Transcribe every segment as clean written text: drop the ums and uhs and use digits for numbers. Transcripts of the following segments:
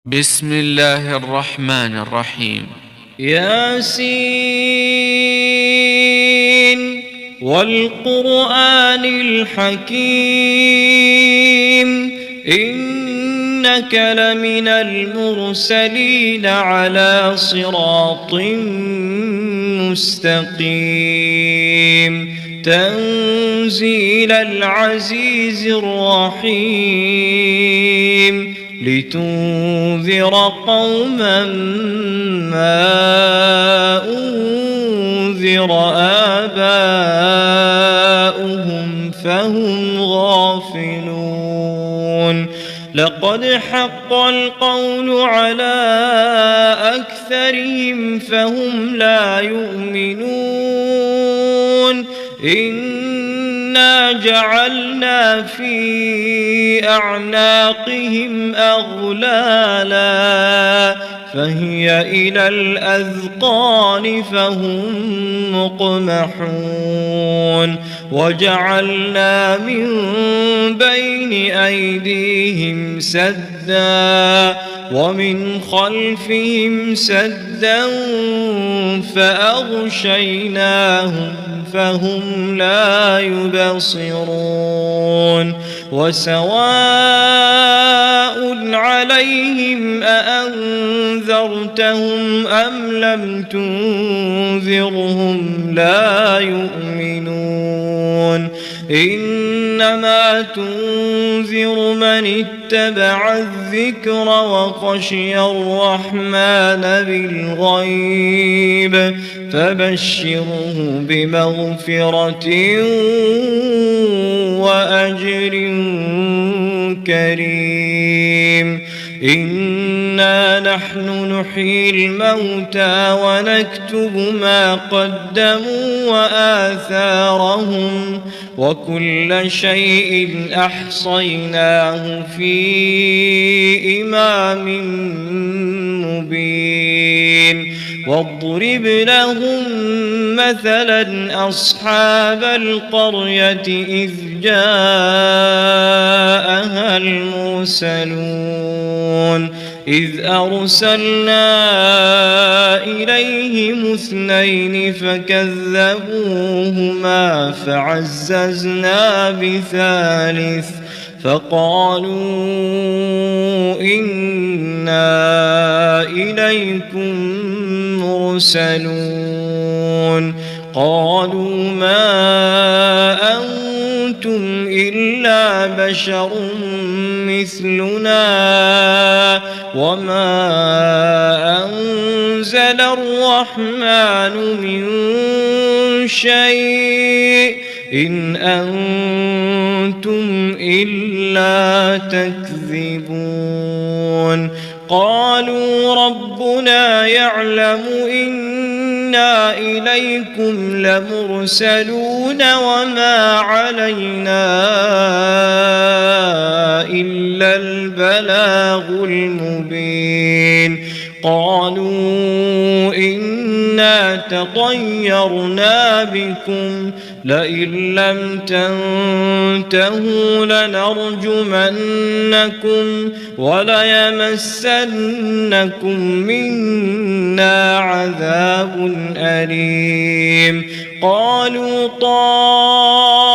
بسم الله الرحمن الرحيم. ياسين والقرآن الحكيم إنك لمن المرسلين على صراط مستقيم تنزيل العزيز الرحيم لتنذر قوما ما أنذر آباؤهم فهم غافلون لقد حق القول على أكثرهم فهم لا يؤمنون إنا جعلنا في أعناقهم أغلالا فهي إلى الأذقان فهم مقمحون وجعلنا من بين أيديهم سدا ومن خلفهم سدا فأغشيناهم فهم لا يبصرون وسواء عليهم أأنذرتهم أم لم تنذرهم لا يؤمنون إنما تنذر من اتبع الذكر وخشي الرحمن بالغيب فبشره بمغفرة وأجر كريم إنا نحن نحيي الموتى ونكتب ما قدموا وآثارهم وكل شيء أحصيناه في إمام مبين واضرب لهم مثلا أصحاب القرية إذ جاءها المرسلون إذ أرسلنا إليهم اثنين فكذبوهما فعززنا بثالث فقالوا إنا إليكم مرسلون قالوا ما أنتم إلا بشر مثلنا وما أنزل الرحمن من شيء إن أنتم إلا تكذبون قالوا ربنا يعلم إنا إليكم لمرسلون وما علينا إلا البلاغ المبين قالوا إنا تطيرنا بكم لئن لم تنتهوا لنرجمنكم وليمسنكم منا عذاب أليم قالوا طائركم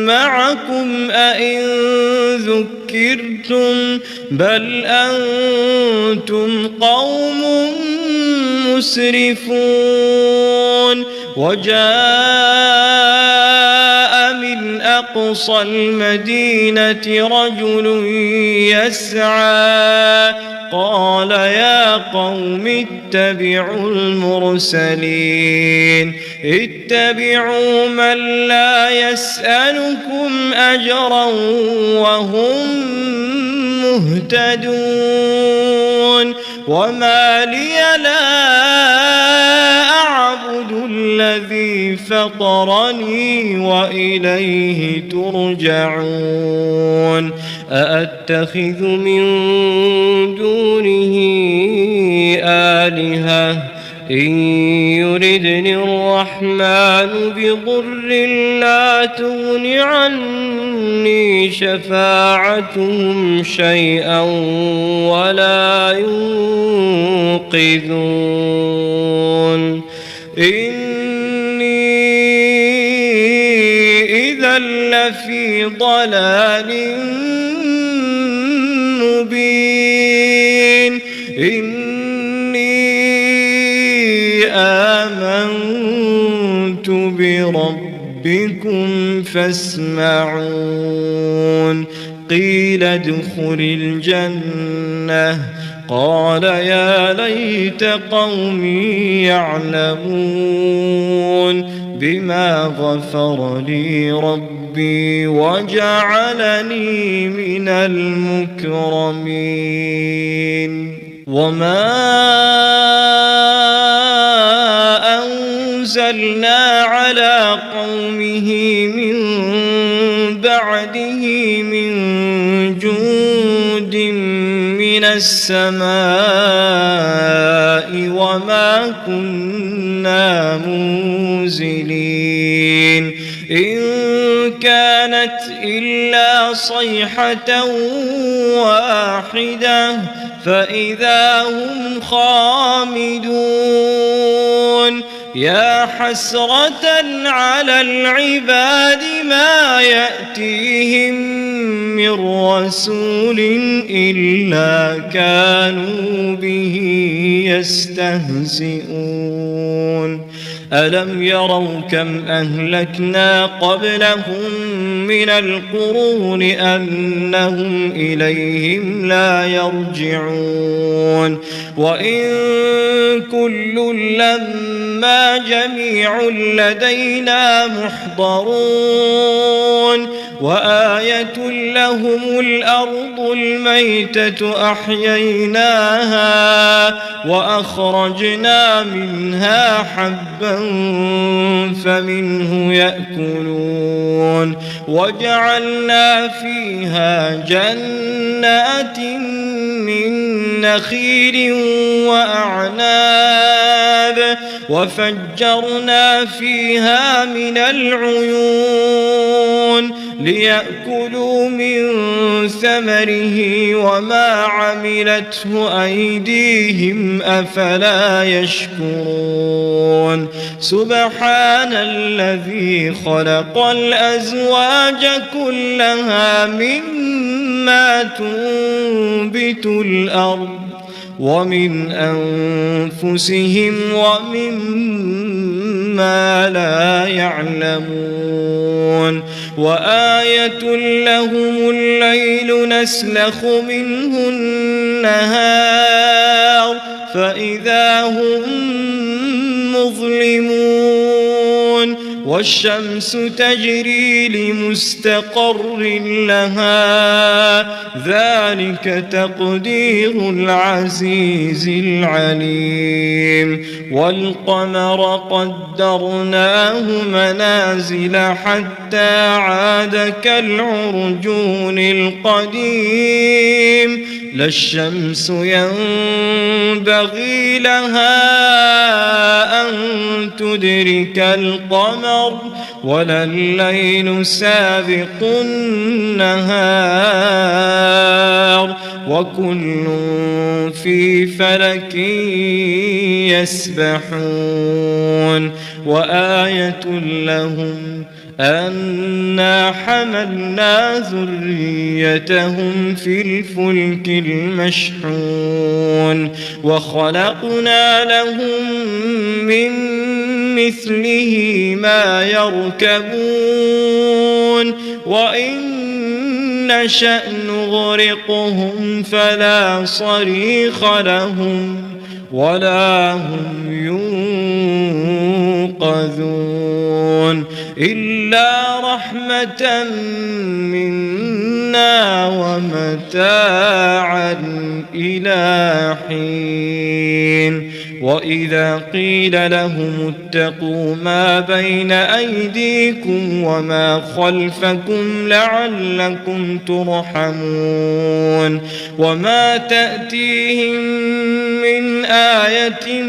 معكم أئن ذكرتم بل أنتم قوم مسرفون وجاء من أقصى المدينة رجل يسعى قال يا قوم اتبعوا المرسلين اتبعوا من لا يسألكم أجرا وهم مهتدون وما لي لا أعبد الذي فطرني وإليه ترجعون أأتخذ من دونه آلهة إن يردني الرحمن بضر لا تغن عني شفاعتهم شيئا ولا ينقذون إني إذا لفي ضلال مبين إني آمنت بربكم فاسمعون قيل ادخل الجنة قال يا ليت قومي يعلمون بما غفر لي ربي وجعلني من المكرمين وما أنزلنا على قومه من بعده من جند من السماء وما كنا منزلين إن كانت إلا صيحة واحدة فإذا هم خامدون يا حسرة على العباد ما يأتيهم من رسول إلا كانوا به يستهزئون ألم يروا كم أهلكنا قبلهم من القرون أنهم إليهم لا يرجعون وإن كل لما جميع لدينا محضرون وآية لهم الأرض الميتة أحييناها وأخرجنا منها حبا فمنه يأكلون وجعلنا فيها جنات من نخيل وأعناب وفجرنا فيها من العيون ليأكلوا من ثمره وما عملته أيديهم أفلا يشكرون سبحان الذي خلق الأزواج كلها مما تنبت الأرض ومن أنفسهم ومما لا يعلمون وآية لهم الليل نسلخ منه النهار فإذا هم مظلمون والشمس تجري لمستقر لها ذلك تقدير العزيز العليم والقمر قدرناه منازل حتى عاد كالعرجون القديم لا الشمس ينبغي لها أن تدرك القمر ولا الليل سابق النهار وكل في فلك يسبحون وآية لهم أنا حملنا ذريتهم في الفلك المشحون وخلقنا لهم من مثله ما يركبون وإن نشأ نغرقهم فلا صريخ لهم ولا هم ينقذون إلا رحمة منا ومتاعا إلى حين وإذا قيل لهم اتقوا ما بين أيديكم وما خلفكم لعلكم ترحمون وما تأتيهم من آية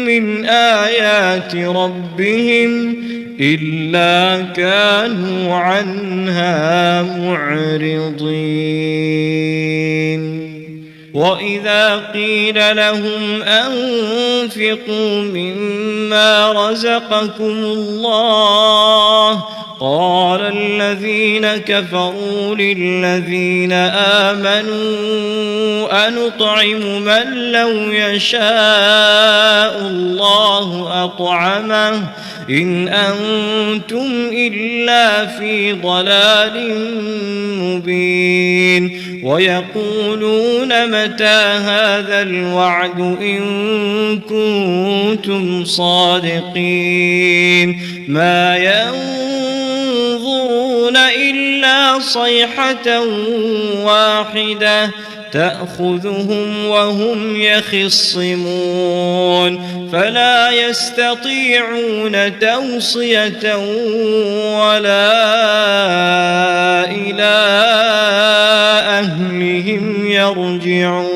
من آيات ربهم إلا كانوا عنها معرضين وإذا قيل لهم أنفقوا مما رزقكم الله قال الذين كفروا للذين آمنوا أنطعم من لو يشاء الله أطعمه إن أنتم إلا في ضلال مبين ويقولون متى هذا الوعد إن كنتم صادقين ما ينظرون إلا صيحة واحدة تأخذهم وهم يخصمون فلا يستطيعون توصية ولا إلى أهلهم يرجعون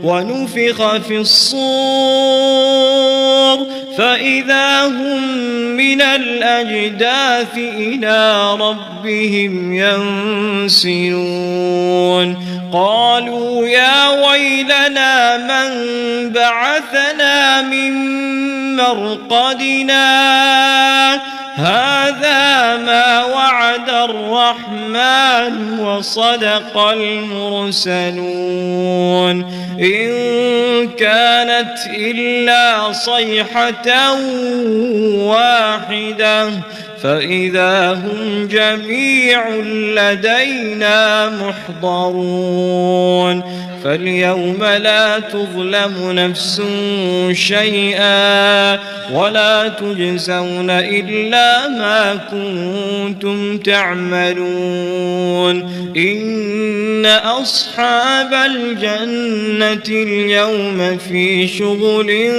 ونفخ في الصور فإذا هم من الأجداث إلى ربهم ينسلون قالوا يا ويلنا من بعثنا من مرقدنا هذا ما وعد الرحمن وصدق المرسلون إن كانت إلا صيحة واحدة فإذا هم جميع لدينا محضرون فاليوم لا تظلم نفس شيئا ولا تجزون إلا ما كنتم تعملون إن أصحاب الجنة اليوم في شغل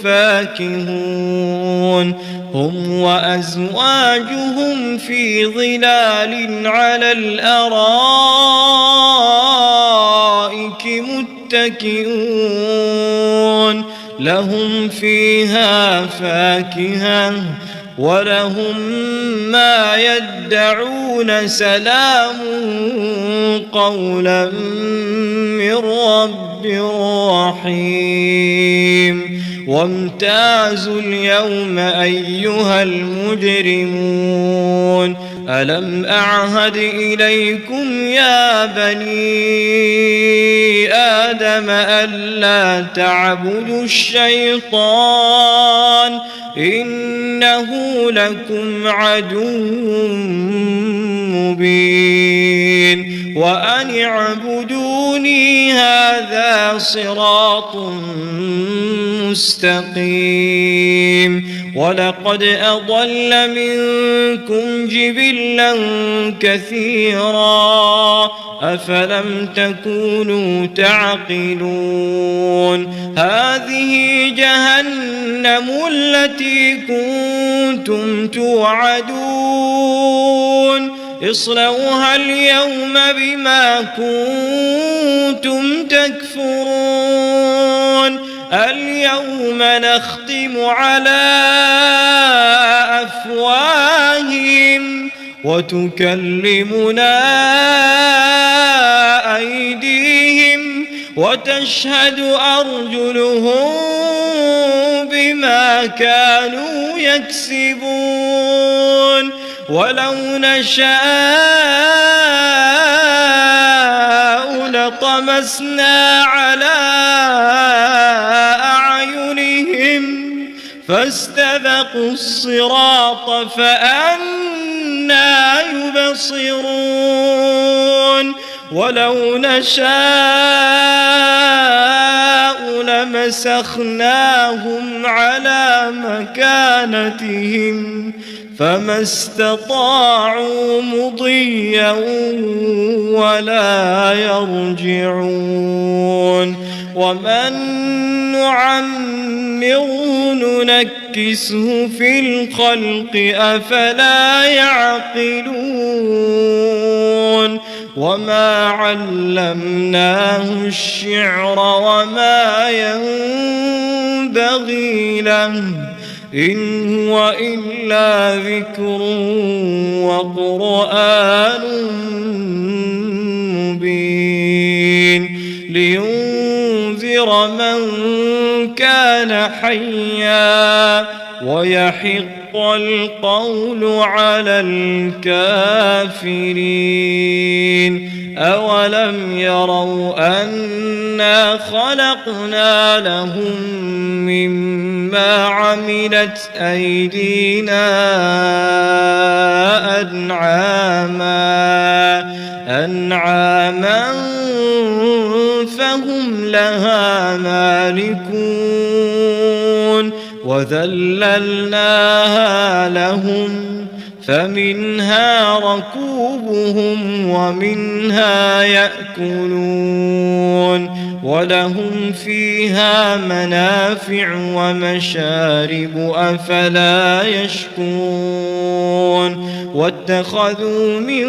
فاكهون هم وأزواجهم في ظلال على الأرائك متكئون لهم فيها فاكهة ولهم ما يدعون سلام قولا من رب رحيم وامتازوا اليوم أيها المجرمون ألم أعهد إليكم يا بني آدم ألا تعبدوا الشيطان إنه لكم عدو مبين وأن اعبدوني هذا صراط مستقيم ولقد أضل منكم جبلا كثيرا أفلم تكونوا تعقلون هذه جهنم التي كنتم توعدون اصلوها اليوم بما كنتم تكفرون اليوم نختم على أفواههم وتكلمنا أيديهم وتشهد أرجلهم بما كانوا يكسبون ولو نشاء لطمسنا على أعينهم فاستبقوا الصراط فأنى يبصرون ولو نشاء لمسخناهم على مكانتهم فما استطاعوا مضيا ولا يرجعون ومن نعمره ننكسه في الخلق أفلا يعقلون وما علمناه الشعر وما ينبغي له إن هو إلا ذكر وقرآن مبين لينذر من كان حيا ويحق القول على الكافرين أولم يروا أنا خلقنا لهم مما عملت أيدينا أنعاما فهم لها مالكون وذللناها لهم فمنها ركوبهم ومنها يأكلون ولهم فيها منافع ومشارب أفلا يشكرون واتخذوا من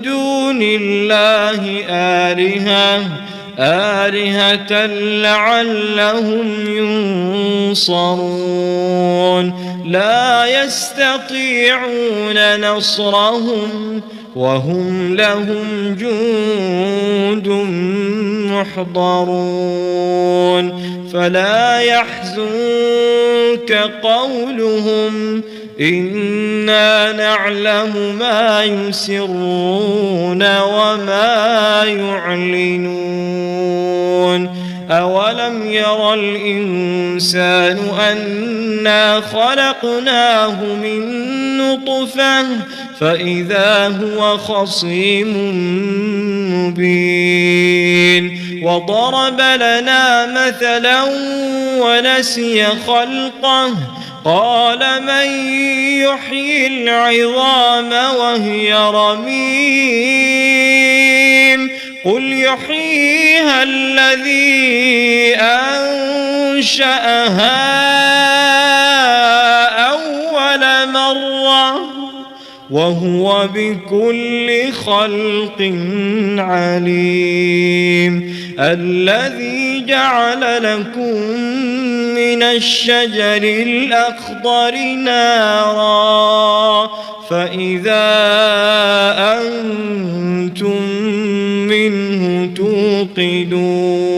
دون الله آلهة لعلهم ينصرون لا يستطيعون نصرهم وهم لهم جند محضرون فلا يحزنك قولهم إنا نعلم ما يسرون وما يعلنون أولم ير الإنسان أنا خلقناه من نطفة فإذا هو خصيم مبين وضرب لنا مثلا ونسي خلقه قال من يحيي العظام وهي رميم قل يحييها الذي أنشأها أول مرة وهو بكل خلق عليم الذي جعل لكم من الشجر الأخضر نارا فإذا أنتم منه توقدون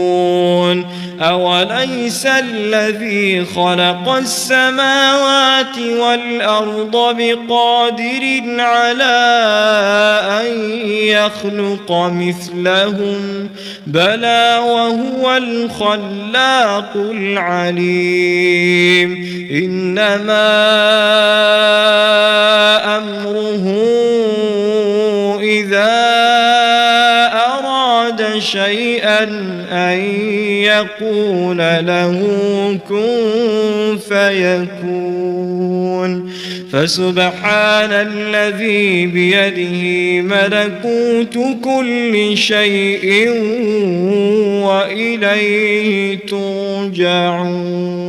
أوليس الذي خلق السماوات والأرض بقادر على أن يخلق مثلهم بلى وهو الخلاق العليم إنما أمره إذا أراد شيئا أن يقول له كن فيكون فسبحان الذي بيده ملكوت كل شيء وإليه ترجعون.